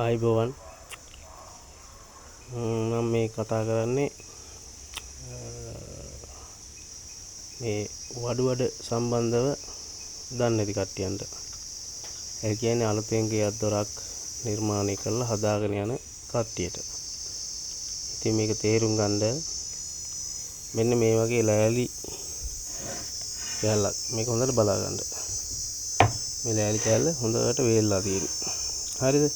ආයිබෝවන් මම මේ කතා කරන්නේ මේ වඩුවඩ සම්බන්ධව දන්නේ නැති කට්ටියන්ට. ඒ කියන්නේ අලුතෙන් ගෙයක් දොරක් නිර්මාණය කරලා හදාගෙන යන කට්ටියට. ඉතින් මේක තේරුම් ගන්න මෙන්න මේ වගේ ලෑලි කැලක් මේක හොඳට බලා ගන්න. මේ ලෑලි කැල්ල හොඳට වේලලා තියෙනවා. හරිද?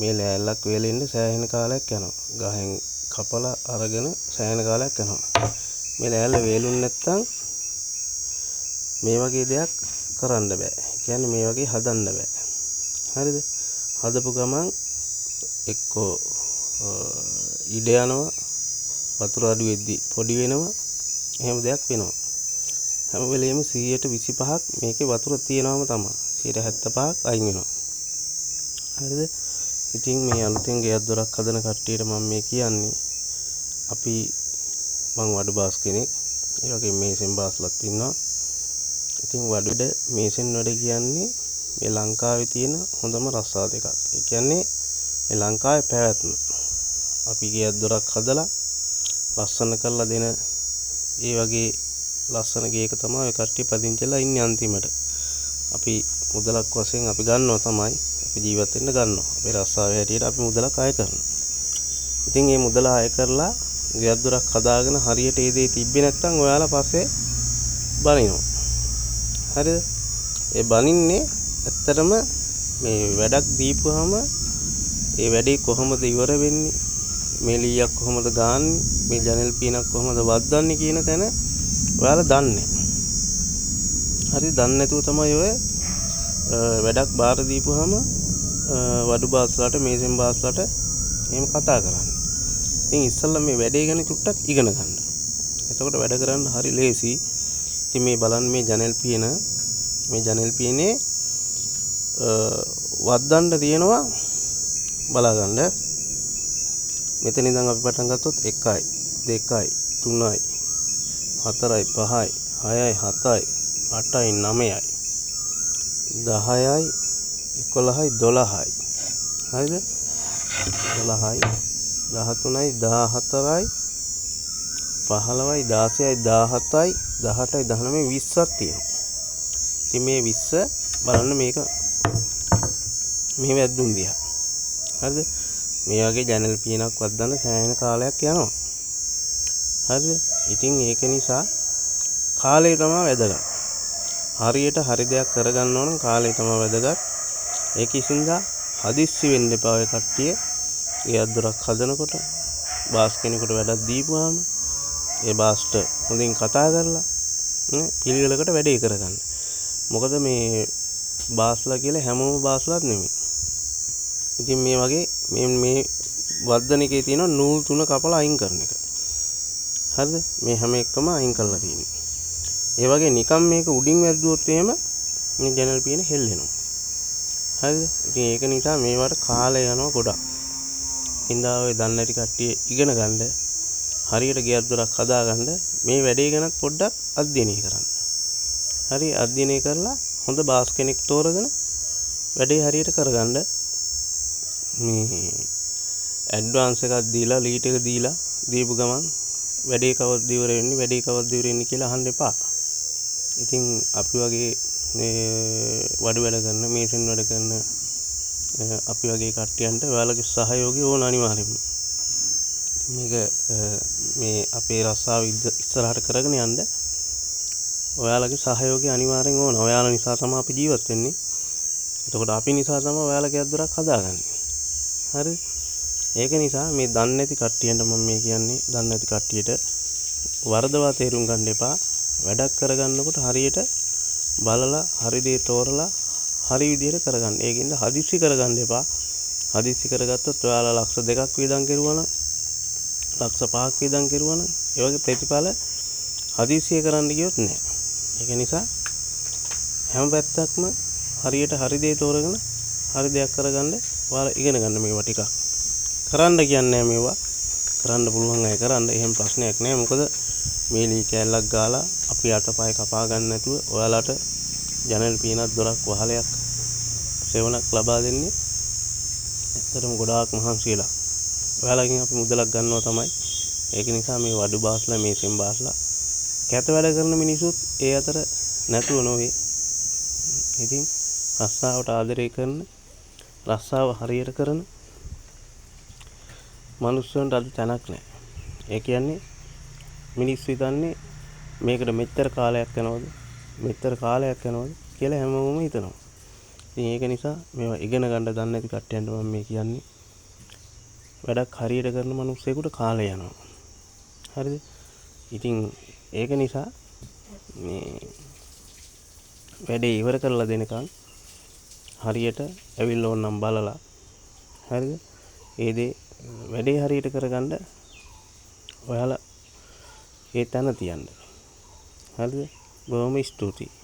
මේ ලෑල්ලක් වේලෙන්න සෑහෙන කාලයක් යනවා. ගහෙන් කපලා අරගෙන සෑහෙන කාලයක් යනවා. මේ ලෑල්ල වේලුනේ නැත්තම් මේ වගේ දෙයක් කරන්න බෑ. කියන්නේ මේ වගේ හදන්න බෑ. හරිද? හදපු ගමන් එක්කෝ ඉඩ යනවා, වතුර අඩු වෙද්දි පොඩි වෙනවා. එහෙම දෙයක් වෙනවා. හැම වෙලෙම 125ක් මේකේ වතුර තියෙනවම තමයි. 75ක් අයින් වෙනවා. හරිද? ඉතින් මේ අලුතෙන් ගෙයක් දොරක් හදන කට්ටියට මම මේ කියන්නේ අපි මං වඩු බාස් කෙනෙක්. ඒ වගේ මේසෙන් බාස්ලත් ඉන්නවා. ඉතින් වඩුඩ මේසෙන් වැඩ කියන්නේ මේ ලංකාවේ තියෙන හොඳම රස්සා දෙකක්. ඒ කියන්නේ මේ ලංකාවේ පැවැත්ම. අපි ගෙයක් දොරක් හදලා ලස්සන කරලා දෙන ඒ වගේ ලස්සන ගේක තමයි ඔය කට්ටිය පදිංචිලා ඉන්නේ අන්තිමට. අපි මුදලක් වශයෙන් අපි ගන්නවා තමයි. අපි ජීවත් වෙන්න ගන්නවා. අපේ රස්සාවේ හැටියට අපි මුදලක් අය කරනවා. ඉතින් මේ මුදල අය කරලා ගෙයක් දොරක් හදාගෙන හරියට ඒ දේ තිබ්බේ නැත්නම් ඔයාලා පස්සේ බනිනවා. හරිද? ඒ බනින්නේ ඇත්තටම මේ වැඩක් දීපුවාම ඒ වැඩේ කොහොමද ඉවර වෙන්නේ? මේ ලීයක් කොහොමද ගාන්නේ? මේ ජනෙල් පීනක් කොහොමද වද්දන්නේ කියන තැන ඔයාලා දන්නේ. හරි දන්නේ නැතුව තමයි ඔය වැඩක් බාර දීපුවාම වඩු බාස්ලාට මේසෙන් බාස්ලාට එහෙම කතා කරන්නේ. ඉතින් ඉස්සල්ලා මේ වැඩේ ගැන චුට්ටක් ඉගෙන ගන්න. එතකොට වැඩ කරන්න හරි ලේසි. ඉතින් මේ බලන්න මේ ජනෙල් පියන මේ ජනෙල් පියනේ වද්දන්න තියෙනවා බලා ගන්න. මෙතන ඉඳන් අපි පටන් ගත්තොත් 1යි 2යි 3යි 4යි 5යි 6යි 7යි 8යි 9යි 10යි 11යි 12යි. හරිද? 12යි 13යි 14යි 15යි 16යි 17යි 18යි 19යි 20ක් තියෙනවා. ඉතින් මේ 20 බලන්න මේක මේ වැද්දුන් දිහා. හරිද? මේ වගේ ජනල් පියනක් වද්දන්න සෑහෙන කාලයක් යනවා. හරිද? ඉතින් ඒක නිසා කාලය තමයි වැදගත්. හරියට හරි දෙයක් කරගන්න ඕන කාලය තමයි වැදගත්. ඒකින්දා හදිස්සි වෙන්න එපා ඔය කට්ටිය. ගෙයක් දොරක් හදනකොට බාස් කෙනෙකුට වැඩක් දීපුවාම ඒ බාස්ට හොඳින් කතා කරලා පිළිවෙලකට වැඩේ කරගන්න. මොකද මේ බාස්ලා කියලා හැමෝම බාස්ලාත් නෙමෙයි. ඉතින් මේ වගේ මේ වද්දන එකේ තියෙන නූල් 3 කපලා අයින් කරන එක. හරිද? මේ හැම එකම අයින් කරලා තියෙනවා. ඒ වගේ නිකම් මේක උඩින් වැද්දුවොත් එහෙම මේ ජනල් පියන හෙල්ලෙනවා. හරිද? ඉතින් ඒක නිසා මේවට කාලය යනවා ගොඩක්. ඉඳා ඔය දන්නේ නැති කට්ටිය ඉගෙන ගන්න. හරියට ගෙයක් දොරක් හදා ගන්න මේ වැඩේ ගැන පොඩ්ඩක් අධ්‍යයනය කරන්න. හරි අධ්‍යයනය කරලා හොඳ බාස් කෙනෙක් තෝරගෙන වැඩේ හරියට කරගන්න. මේ ඇඩ්වාන්ස් එකක් දීලා ලීට් එක දීලා දීපු ගමන් වැඩේ කවද්ද ඉවර වෙන්නේ කියලා අහන්න එපා. ඉතින් අපි වගේ මේ වඩු වැඩ කරන මේසෙන් වැඩ කරන අපි වගේ කට්ටියන්ට ඔයාලගේ සහයෝගය ඕන අනිවාර්යෙන්ම. මේක මේ අපේ රස්සාව ඉස්සරහට කරගෙන යන්න ඔයාලගේ සහයෝගය අනිවාර්යෙන් ඕන. ඔයාලා නිසා තමයි අපි ජීවත් වෙන්නේ. එතකොට අපි නිසා තමයි ඔයාලා ගෙයක් දොරක් හදාගන්නේ. හරි? ඒක නිසා මේ දන්නේ නැති කට්ටියන්ට මම මේ කියන්නේ දන්නේ නැති කට්ටියට වරදවා තේරුම් ගන්න එපා. වැඩක් කරගන්නකොට හරියට බලලා හරි දේ තෝරලා හරි විදිහට කරගන්න. ඒකින්ද හදිස්සි කරගන්න එපා. හදිස්සි කරගත්තොත් ඔයාලා ලක්ෂ 2ක් වේදම් කරුවා නම් ලක්ෂ 5ක් වේදම් කරුවා නම් ඒ වගේ ප්‍රතිඵල හදිස්සිය කරන්න ගියොත් නෑ. ඒක නිසා හැම පැත්තක්ම හරියට හරි දේ තෝරගෙන හරි දෙයක් කරගන්න ඔයාලා ඉගෙන ගන්න මේවා ටිකක්. කරන්න කියන්නේ මේවා. කරන්න පුළුවන් අය කරන්න. එහෙම ප්‍රශ්නයක් නෑ. මොකද මේ ලී කෑල්ලක් ගාලා අපි අතපය කපා ගන්න නැතුව ඔයාලට ජනල් පියනක් දොරක් වහලයක් සෙවණක් ලබා දෙන්නේ ඇත්තටම ගොඩාක් මහන්සි වෙලා ඔයාලගෙන් අපි මුදලක් ගන්නවා තමයි. ඒක නිසා මේ වඩු බාස්ලා මේසෙන් බාස්ලා කැත වැඩ කරන මිනිසුත් ඒ අතර නැතුව නොවේ. ඉතින් රස්සාවට ආදරය කරන රස්සාව හරියට කරන මිනිස්සුන්ට අද තැනක් නැහැ. ඒ කියන්නේ මිනිස්සු හිතන්නේ මේකට මෙච්චර කාලයක් යනවද කියලා හැමෝම හිතනවා. ඉතින් ඒක නිසා මේවා ඉගෙන ගන්න දන්නේ නැති කට්ටියන්ට මම මේ කියන්නේ වැඩක් හරියට කරන මිනිස්සෙකුට කාලය යනවා. හරිද? ඉතින් ඒක නිසා මේ වැඩේ ඉවර කරලා දෙනකන් හරියට ඇවිල්ලා ඕනනම් බලලා හරිද? ඒ දේ වැඩේ හරියට කරගන්න ඔයාලා ඒ තැන තියන්න. හරිද? බොහොම ස්තුතියි.